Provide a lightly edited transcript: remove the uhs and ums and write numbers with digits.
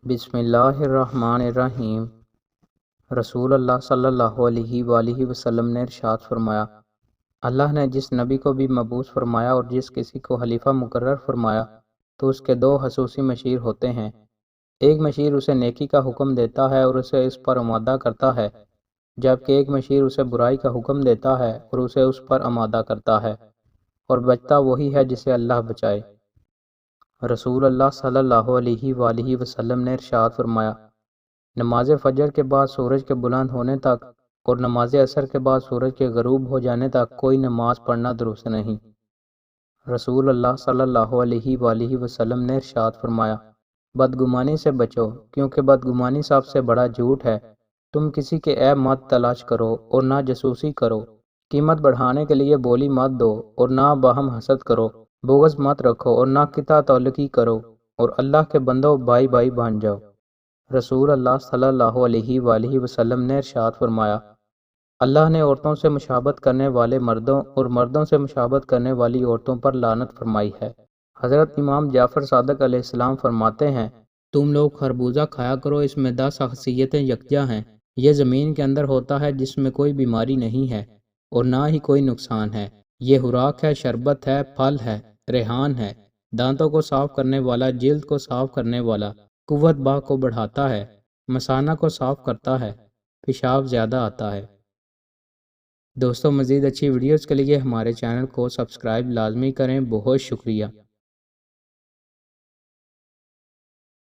بسم اللہ الرحمن الرحیم۔ رسول اللہ صلی اللہ علیہ وآلہ وسلم نے ارشاد فرمایا، اللہ نے جس نبی کو بھی مبعوث فرمایا اور جس کسی کو خلیفہ مقرر فرمایا تو اس کے دو خصوصی مشیر ہوتے ہیں۔ ایک مشیر اسے نیکی کا حکم دیتا ہے اور اسے اس پر آمادہ کرتا ہے، جبکہ ایک مشیر اسے برائی کا حکم دیتا ہے اور اسے اس پر آمادہ کرتا ہے، اور بچتا وہی ہے جسے اللہ بچائے۔ رسول اللہ صلی اللہ علیہ وآلہ وسلم نے ارشاد فرمایا، نماز فجر کے بعد سورج کے بلند ہونے تک اور نماز عصر کے بعد سورج کے غروب ہو جانے تک کوئی نماز پڑھنا درست نہیں۔ رسول اللہ صلی اللہ علیہ وآلہ وسلم نے ارشاد فرمایا، بدگمانی سے بچو، کیونکہ بدگمانی سب سے بڑا جھوٹ ہے۔ تم کسی کے عیب مت تلاش کرو اور نہ جاسوسی کرو، قیمت بڑھانے کے لیے بولی مت دو اور نہ باہم حسد کرو، بغض مت رکھو اور نہ قطع تعلقی کرو، اور اللہ کے بندوں بھائی بھائی بن جاؤ۔ رسول اللہ صلی اللہ علیہ وآلہ وسلم نے ارشاد فرمایا، اللہ نے عورتوں سے مشابہت کرنے والے مردوں اور مردوں سے مشابہت کرنے والی عورتوں پر لعنت فرمائی ہے۔ حضرت امام جعفر صادق علیہ السلام فرماتے ہیں، تم لوگ خربوزہ کھایا کرو، اس میں 10 خاصیتیں یکجا ہیں۔ یہ زمین کے اندر ہوتا ہے جس میں کوئی بیماری نہیں ہے اور نہ ہی کوئی نقصان ہے۔ یہ خوراک ہے، شربت ہے، پھل ہے، ریحان ہے، دانتوں کو صاف کرنے والا، جلد کو صاف کرنے والا، قوت باہ کو بڑھاتا ہے، مثانہ کو صاف کرتا ہے، پیشاب زیادہ آتا ہے۔ دوستو، مزید اچھی ویڈیوز کے لیے ہمارے چینل کو سبسکرائب لازمی کریں۔ بہت شکریہ۔